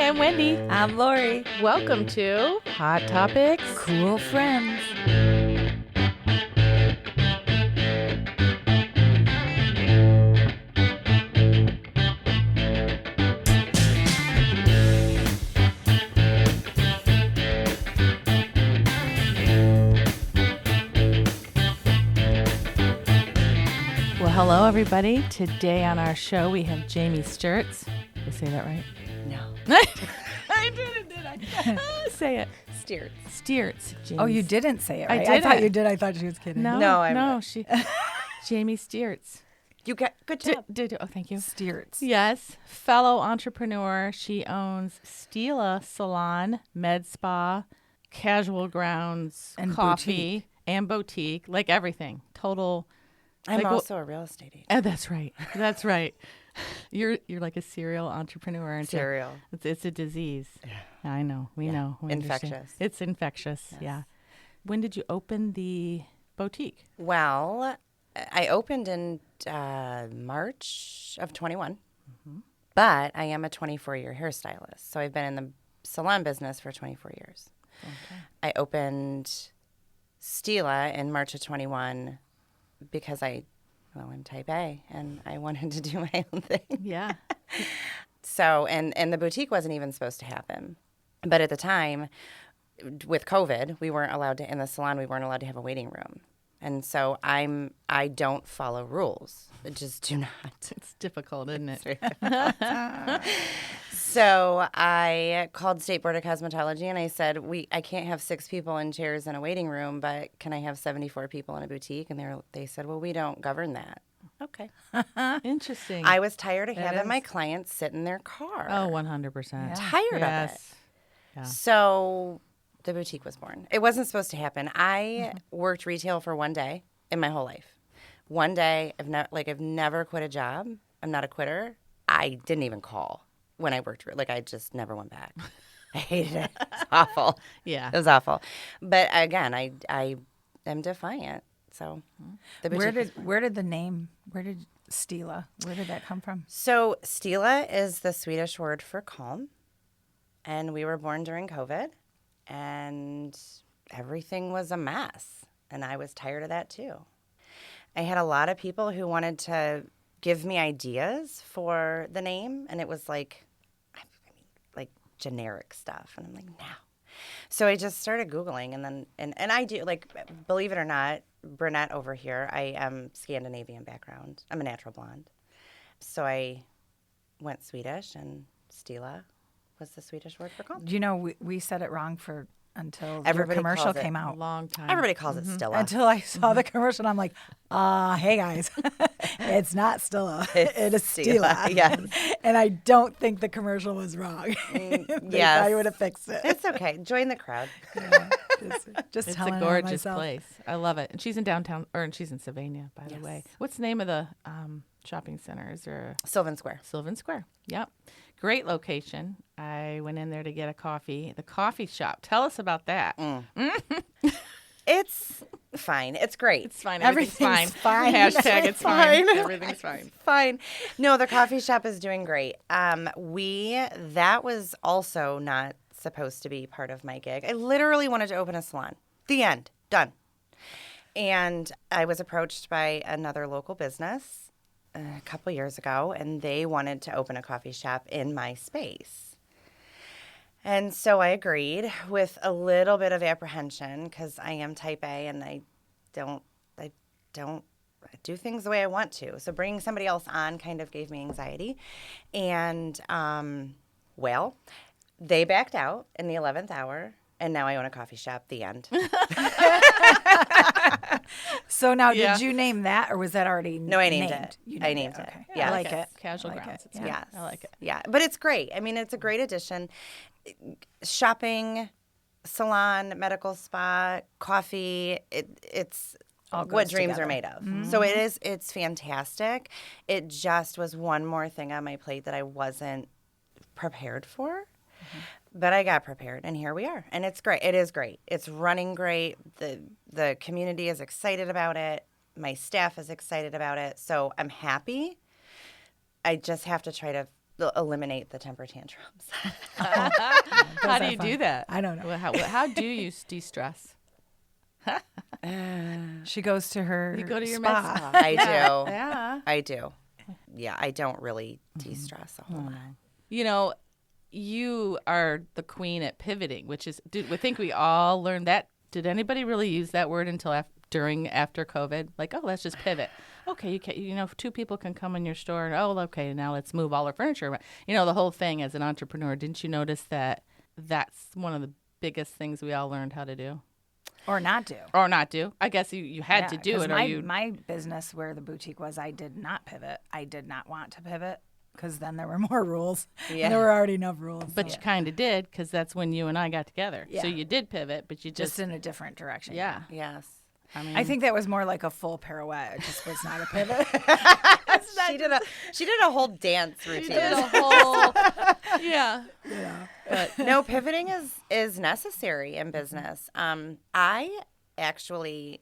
I'm Wendy. I'm Lori. Welcome to Hot Topics. Cool friends. Well, hello, everybody. Today on our show, we have Jaime Stiriz. Did I say that right? No. I didn't, did I? Say it. Stiriz. Stiriz. Oh, you didn't say it right. I I thought didn't. you did. I thought she was kidding. No, No, I'm no, not. she. Jaime Stiriz. You got good job. Oh, thank you. Stiriz. Yes, fellow entrepreneur. She owns Stilla Salon, med spa, casual grounds, And coffee, and boutique, like everything. Total. I'm like, also a real estate agent. Oh, that's right. That's right. You're like a serial entrepreneur. Aren't you? Serial. It's a disease. Yeah. I know. We know. We understand. Infectious. It's infectious. Yes. Yeah. When did you open the boutique? Well, I opened in March of 21, but I am a 24-year hairstylist. So I've been in the salon business for 24 years. Okay. I opened Stilla in March of 21 because I'm type A and I wanted to do my own thing. Yeah. So, and the boutique wasn't even supposed to happen. But at the time, with COVID, we weren't allowed to, in the salon, we weren't allowed to have a waiting room. And so I don't follow rules. I just do not. It's difficult, isn't it? So I called State Board of Cosmetology and I said, I can't have 6 people in chairs in a waiting room, but can I have 74 people in a boutique? And they said, well, we don't govern that. Okay. Interesting. I was tired of having is. my clients sit in their car. Oh, 100%. Yeah. Tired of it. Yes. Yeah. So the boutique was born. It wasn't supposed to happen. I worked retail for one day in my whole life. One day, I've never quit a job. I'm not a quitter. I didn't even call when I worked. I just never went back. I hated it. It's awful. Yeah. It was awful. But again, I am defiant. So the boutique Where did the name? Where did Stilla? Where did that come from? So Stilla is the Swedish word for calm. And we were born during COVID. And everything was a mess. And I was tired of that too. I had a lot of people who wanted to give me ideas for the name. And it was like generic stuff. And I'm like, no. So I just started Googling. And I do, believe it or not, brunette over here, I am Scandinavian background. I'm a natural blonde. So I went Swedish, and Stilla was the Swedish word for calm. Do you know we said it wrong until Everybody your commercial calls it came A out. long time. Everybody calls it Stilla. Until I saw the commercial, and I'm like, hey guys, it's not Stilla. It is Stilla. Yes. And I don't think the commercial was wrong. yes. I would have fixed it. It's okay. Join the crowd. Yeah, just It's telling a on gorgeous myself. place. I love it. And she's in downtown, and she's in Sylvania, by the way. What's the name of the shopping center? Is there Sylvan Square. Sylvan Square? Yep. Great location. I went in there to get a coffee. The coffee shop. Tell us about that. It's fine. It's great. It's fine. Everything's fine. fine. Hashtag it's fine. Everything's fine. Fine. No, the coffee shop is doing great. That was also not supposed to be part of my gig. I literally wanted to open a salon. The end. Done. And I was approached by another local business a couple years ago, and they wanted to open a coffee shop in my space. And so I agreed with a little bit of apprehension because I am type A and I don't do things the way I want to. So bringing somebody else on kind of gave me anxiety. And, they backed out in the 11th hour, and now I own a coffee shop. The end. So now, Yeah. did you name that, or was that already No, I named it. You I named it. Okay. Yeah. I like it. Casual I like grounds. it. It's Yeah. good. Yes. I like it. Yeah, but it's great. I mean, it's a great addition. Shopping, salon, medical spa, coffee, it's All what goes dreams together. are made of. So it's fantastic. It just was one more thing on my plate that I wasn't prepared for. But I got prepared, and here we are. And it's great. It is great. It's running great. The community is excited about it. My staff is excited about it. So I'm happy. I just have to try to eliminate the temper tantrums. How do you do that? I don't know. Well, how do you de-stress? She goes to her You go to your spa. med spa. I do. Yeah. I do. Yeah, I don't really de-stress a whole lot. You know, you are the queen at pivoting, which is, I think we all learned that. Did anybody really use that word until after COVID? Like, oh, let's just pivot. Okay, if 2 people can come in your store and, oh, okay, now let's move all our furniture. You know, the whole thing as an entrepreneur, didn't you notice that that's one of the biggest things we all learned how to do? Or not do. Or not do. I guess you had to do 'cause it. My business where the boutique was, I did not pivot. I did not want to pivot because then there were more rules. Yeah. And there were already enough rules. But you kind of did, because that's when you and I got together. Yeah. So you did pivot, but you just in a different direction. yeah. Yes. I think that was more like a full pirouette. It just was not a pivot. She did a whole dance routine. Did a whole, yeah. But no, pivoting is necessary in business. I actually,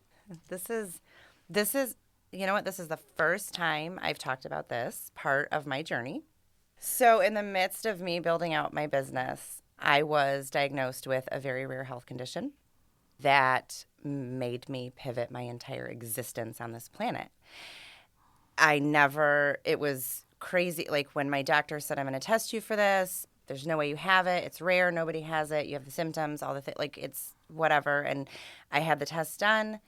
this is, you know what? This is the first time I've talked about this part of my journey. So in the midst of me building out my business, I was diagnosed with a very rare health condition that made me pivot my entire existence on this planet. It was crazy. Like when my doctor said, I'm going to test you for this. There's no way you have it. It's rare. Nobody has it. You have the symptoms, all the things. Like it's whatever. And I had the test done,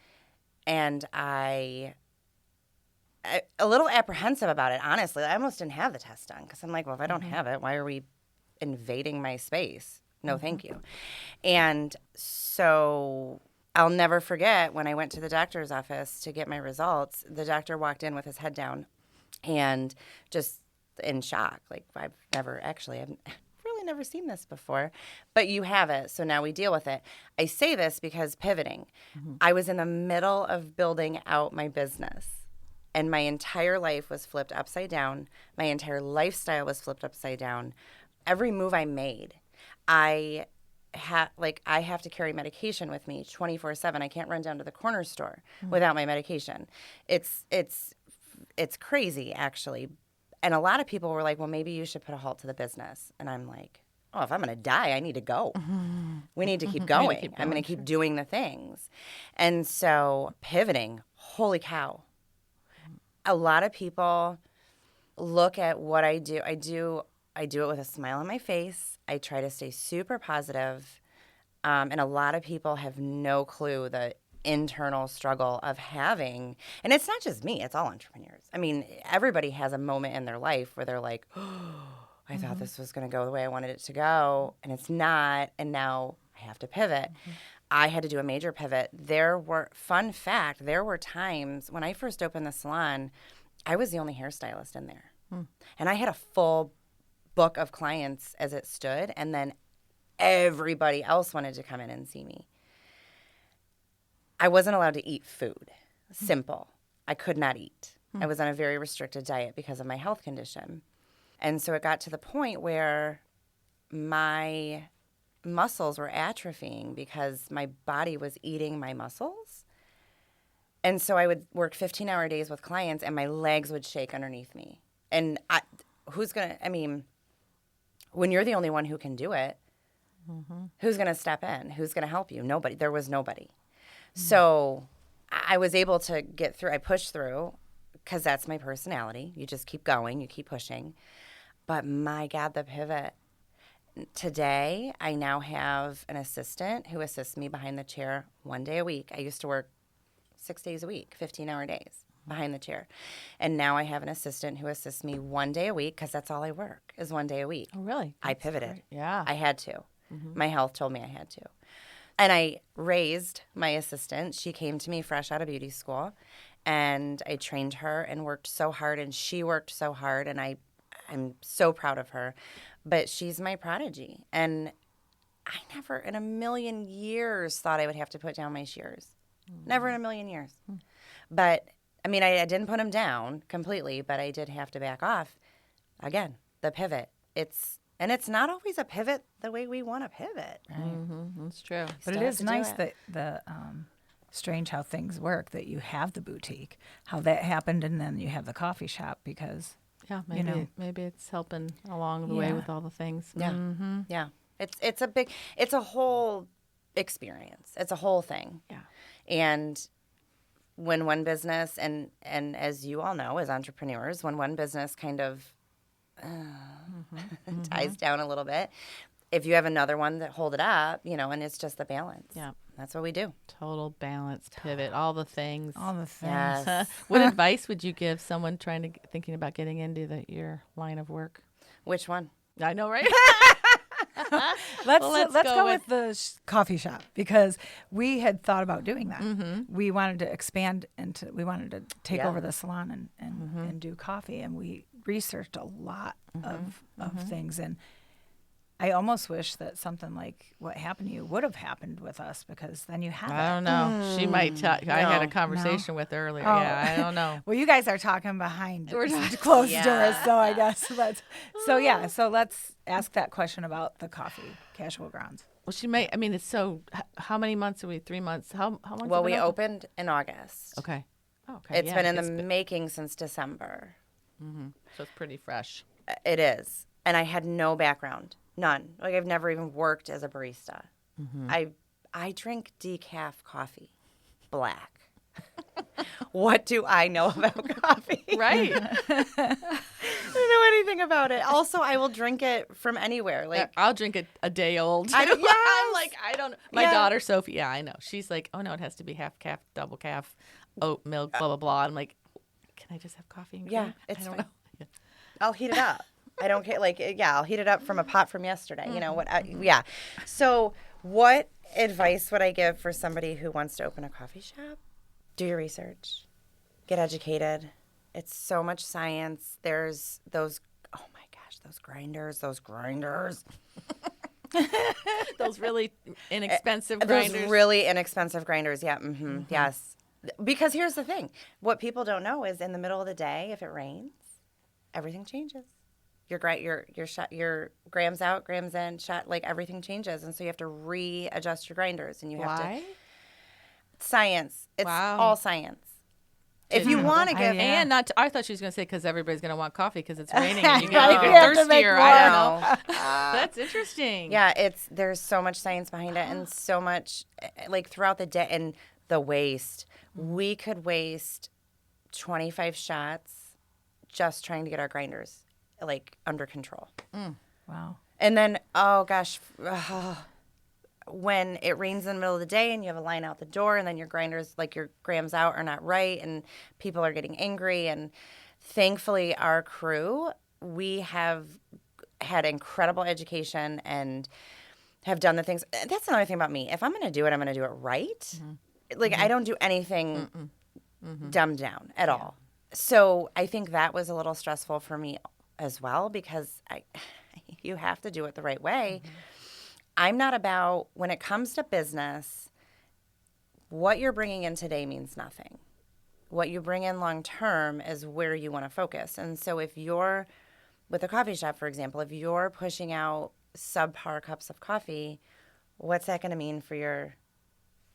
and I a little apprehensive about it, honestly. I almost didn't have the test done because I'm like, well, if I don't have it, why are we invading my space? No, thank you. And so I'll never forget when I went to the doctor's office to get my results, the doctor walked in with his head down and just in shock. Like, I've really never seen this before, but you have it. So now we deal with it. I say this because pivoting, I was in the middle of building out my business. And my entire life was flipped upside down. My entire lifestyle was flipped upside down. Every move I made, I have to carry medication with me 24/7. I can't run down to the corner store without my medication. It's crazy, actually. And a lot of people were like, well, maybe you should put a halt to the business. And I'm like, oh, if I'm going to die, I need to go. We need to keep going. I'm going to keep doing the things. And so pivoting, holy cow. A lot of people look at what I do. I do it with a smile on my face. I try to stay super positive. And a lot of people have no clue the internal struggle of having, and it's not just me, it's all entrepreneurs. I mean, everybody has a moment in their life where they're like, oh, I thought this was going to go the way I wanted it to go, and it's not, and now I have to pivot. I had to do a major pivot. Fun fact, there were times when I first opened the salon, I was the only hairstylist in there. And I had a full book of clients as it stood, and then everybody else wanted to come in and see me. I wasn't allowed to eat food. Simple. I could not eat. I was on a very restricted diet because of my health condition. And so it got to the point where my muscles were atrophying because my body was eating my muscles. And so I would work 15-hour days with clients, and my legs would shake underneath me. And when you're the only one who can do it, who's going to step in? Who's going to help you? Nobody. There was nobody. So I was able to get through. I pushed through because that's my personality. You just keep going. You keep pushing. But my God, the pivot. Today, I now have an assistant who assists me behind the chair 1 day a week. I used to work 6 days a week, 15-hour days behind the chair. And now I have an assistant who assists me 1 day a week because that's all I work is 1 day a week. Oh, really? I pivoted. Great. Yeah. I had to. My health told me I had to. And I raised my assistant. She came to me fresh out of beauty school, and I trained her and worked so hard, and she worked so hard, and I'm so proud of her. But she's my prodigy, and I never in a million years thought I would have to put down my shears. Never in a million years. But, I mean, I didn't put them down completely, but I did have to back off. Again, the pivot. And it's not always a pivot the way we want to pivot. Right. That's true. But it is nice that the strange how things work, that you have the boutique, how that happened, and then you have the coffee shop because Yeah, maybe you know. maybe it's helping along the way Yeah. with all the things. Yeah. Mm-hmm. Yeah. It's a whole experience. It's a whole thing. Yeah. And when one business, and as you all know, as entrepreneurs, when one business kind of ties down a little bit, if you have another one that hold it up, and it's just the balance. Yeah. That's what we do. Total balance, pivot, all the things. All the things. Yes. What advice would you give someone thinking about getting into your line of work? Which one? I know, right? Let's go go with the coffee shop, because we had thought about doing that. We wanted to expand we wanted to take over the salon and do coffee, and we researched a lot of things. And I almost wish that something like what happened to you would have happened with us, because then you have I don't know. She might talk. I had a conversation with her earlier. Oh. Yeah, I don't know. Well, you guys are talking behind closed doors, so I guess so let's ask that question about the coffee, Casual Grounds. Well, she may. I mean, it's so. How many months are we? 3 months. How long? Well, we opened in August. Okay. Oh, okay. It's been in the making since December. So it's pretty fresh. It is. And I had no background. None. Like, I've never even worked as a barista. I drink decaf coffee, black. What do I know about coffee? Right. I don't know anything about it. Also, I will drink it from anywhere. Like, I'll drink it a day old. I don't- I'm yes. like, I don't. My Yeah. daughter Sophie. Yeah, I know. She's like, oh no, it has to be half calf, double calf, oat milk, blah blah blah. I'm like, can I just have coffee and cream? Yeah, it's I don't fine. know. Yeah. I'll heat it up. I don't care. Like, yeah, I'll heat it up from a pot from yesterday. You know what? Yeah. So, what advice would I give for somebody who wants to open a coffee shop? Do your research. Get educated. It's so much science. There's those. Oh my gosh, those grinders. Those really inexpensive grinders. Those really inexpensive grinders. Yeah. Yes. Because here's the thing. What people don't know is in the middle of the day, if it rains, everything changes. Your grams out, grams in, shot, like everything changes. And so you have to readjust your grinders, and you have to. Science. It's all science. If you want to give. And I thought she was going to say because everybody's going to want coffee because it's raining and you Right, get we have to make thirstier. more. I don't know. That's interesting. Yeah, there's so much science behind it, and so much like throughout the day, and the waste. We could waste 25 shots just trying to get our grinders like under control. Wow. And then, oh gosh, when it rains in the middle of the day and you have a line out the door, and then your grinders, like your grams out, are not right, and people are getting angry. And thankfully, our crew, we have had incredible education and have done the things. That's another thing about me. If I'm going to do it, I'm going to do it right. Like, I don't do anything dumbed down at all. So I think that was a little stressful for me as well, because you have to do it the right way. I'm not about, when it comes to business, what you're bringing in today means nothing. What you bring in long term is where you want to focus. And so if you're, with a coffee shop, for example, if you're pushing out subpar cups of coffee, what's that going to mean for your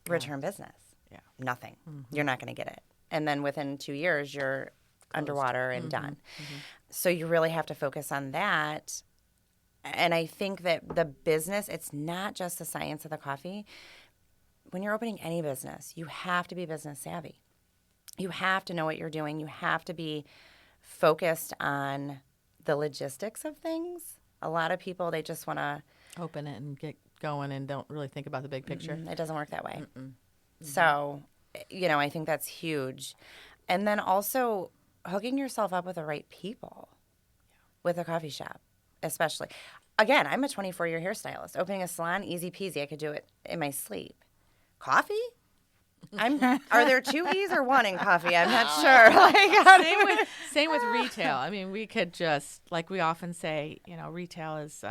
return business? Yeah. Nothing. You're not going to get it. And then within 2 years, you're underwater and done. So you really have to focus on that. And I think that the business, it's not just the science of the coffee. When you're opening any business, you have to be business savvy. You have to know what you're doing. You have to be focused on the logistics of things. A lot of people, they just want to Open it and get going and don't really think about the big picture. It doesn't work that way. So, I think that's huge. And then also hooking yourself up with the right people with a coffee shop, especially. Again, I'm a 24-year hairstylist. Opening a salon, easy peasy. I could do it in my sleep. Coffee? Are there 2 E's or 1 in coffee? I'm not sure. Same with retail. I mean, we could just, like we often say, retail is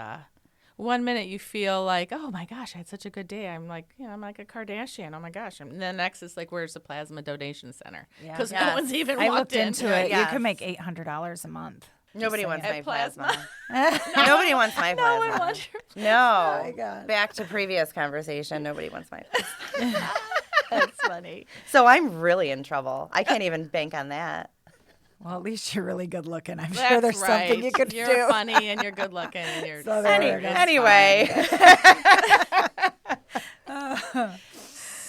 1 minute you feel like, oh my gosh, I had such a good day. I'm like, I'm like a Kardashian. Oh my gosh. And then next is like, where's the plasma donation center? Because no one's even I walked looked into it. Yes. You can make $800 a month. Nobody wants my plasma. Nobody wants my plasma. No one wants your No. Oh my God. Back to previous conversation. Nobody wants my plasma. That's funny. So I'm really in trouble. I can't even bank on that. Well, at least you're really good looking. I'm That's sure there's right. something you could You're do. funny and you're good looking and you're So there we go. Anyway.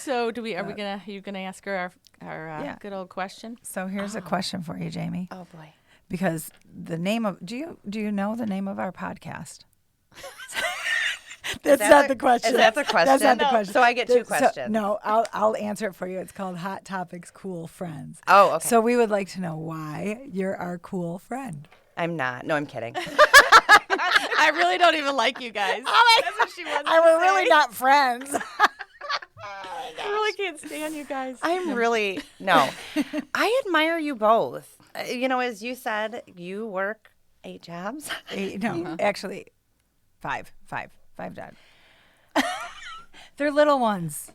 So are you gonna ask her our Yeah. good old question? So here's a question for you, Jamie. Oh boy. Because the name of do you know the name of our podcast? That's not the question. Is that the question? That's not the No. question. So I get two So- questions. no, I'll answer it for you. It's called Hot Topics Cool Friends. Oh, okay. So we would like to know why you're our cool friend. I'm not. No, I'm kidding. I really don't even like you guys. That's what she wants to We're say. really not friends. I really can't stand you guys. I'm really no. I admire you both. As you said, you work 8 jobs. No, actually, five jobs. They're little ones.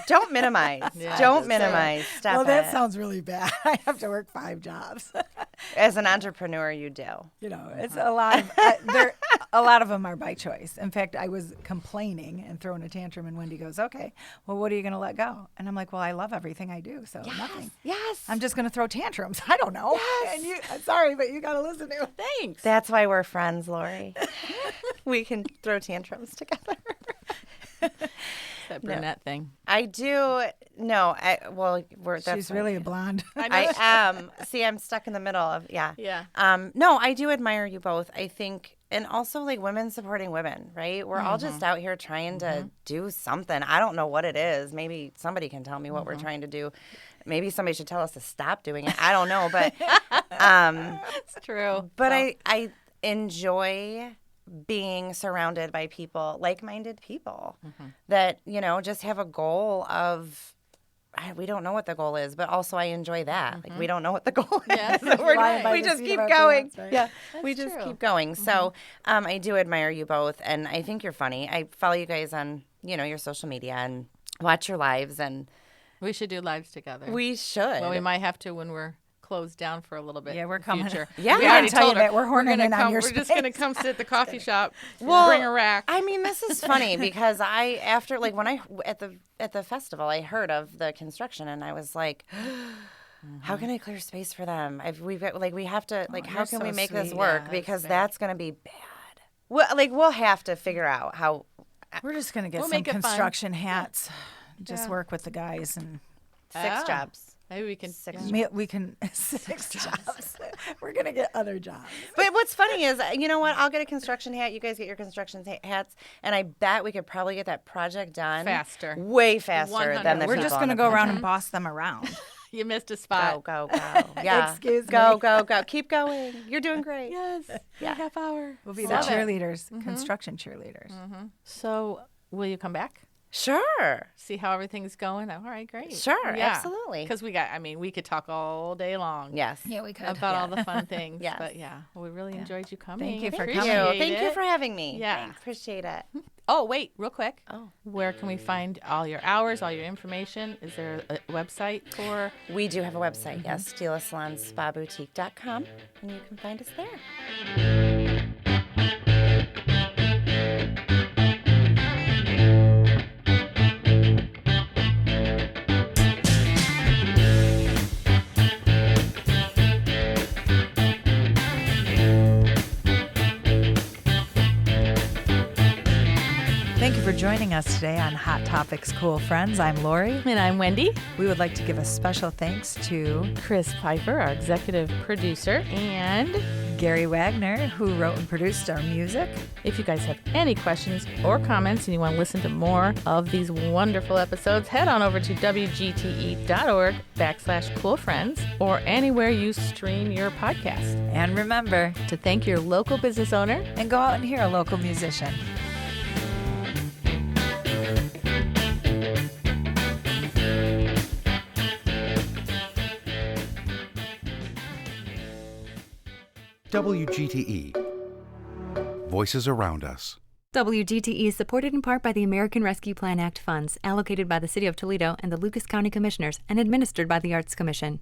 Don't minimize. Yeah, Don't that's minimize. Stop Well, it. that sounds really bad. I have to work 5 jobs. As an entrepreneur, you do. It's a lot of a lot of them are by choice. In fact, I was complaining and throwing a tantrum, and Wendy goes, "Okay, well, what are you going to let go?" And I'm like, "Well, I love everything I do, so nothing. Yes. I'm just going to throw tantrums. I don't know. Yes. And I'm sorry, but you got to listen to it. Thanks. That's why we're friends, Lori. We can throw tantrums together. That brunette thing. I do. No. That's She's really a blonde. I am. See, I'm stuck in the middle of Yeah. No, I do admire you both. I think, and also like women supporting women, right? We're all just out here trying to do something. I don't know what it is. Maybe somebody can tell me what we're trying to do. Maybe somebody should tell us to stop doing it. I don't know, but It's true. but I enjoy being surrounded by people, like-minded people that, just have a goal of, we don't know what the goal is, but also I enjoy that. Like, we don't know what the goal Yes, is. So Flying by we the just seat keep of our going. pants, right? Yeah, we just true. keep going. So I do admire you both, and I think you're funny. I follow you guys on, your social media and watch your lives, and We should do lives together. we should. Well, we might have to when we're closed down for a little bit. Yeah, we're in the coming. Future. Yeah. we We already tell you told her that we're horning gonna in on come, your We're just gonna come sit at the coffee shop. Well, bring a rack. I mean, this is funny because after when I at the festival, I heard of the construction and I was like, how can I clear space for them? We have to how you're can we so make this sweet. work? Yeah, Because that's gonna be bad. We'll have to figure out how. We're just going to get We'll some make it fun. construction hats. Just work with the guys and 6 jobs. Maybe we can. we can 6 jobs. We're going to get other jobs. But what's funny is, you know what? I'll get a construction hat. You guys get your construction hats, and I bet we could probably get that project done Faster. way faster 100. than the We're people just on going to the go project. around and boss them around. You missed a spot. Go. Yeah. Excuse go, me. Go. Keep going. You're doing great. Yes. Yeah. A half hour. We'll be Love the it. cheerleaders, construction cheerleaders. So, will you come back? Sure. See how everything's going? All right, great. Sure, absolutely. Because we could talk all day long. Yes. Yeah, we could. About all the fun things. Yes. But we really enjoyed you coming. Thank you for Thank coming. you. Thank you for having me. Yeah. Thanks. Appreciate it. Oh, wait, real quick. Oh. Where can we find all your hours, all your information? Is there a website for? We do have a website, yes, StillaSalonSpaBoutique.com, and you can find us there. Thank you for joining us today on Hot Topics Cool Friends. I'm Lori. And I'm Wendy. We would like to give a special thanks to Chris Pfeiffer, our executive producer. And Gary Wagner, who wrote and produced our music. if you guys have any questions or comments and you want to listen to more of these wonderful episodes, head on over to wgte.org/coolfriends or anywhere you stream your podcast. And remember, To thank your local business owner. and go out and hear a local musician. WGTE. Voices around us. WGTE is supported in part by the American Rescue Plan Act funds allocated by the City of Toledo and the Lucas County Commissioners and administered by the Arts Commission.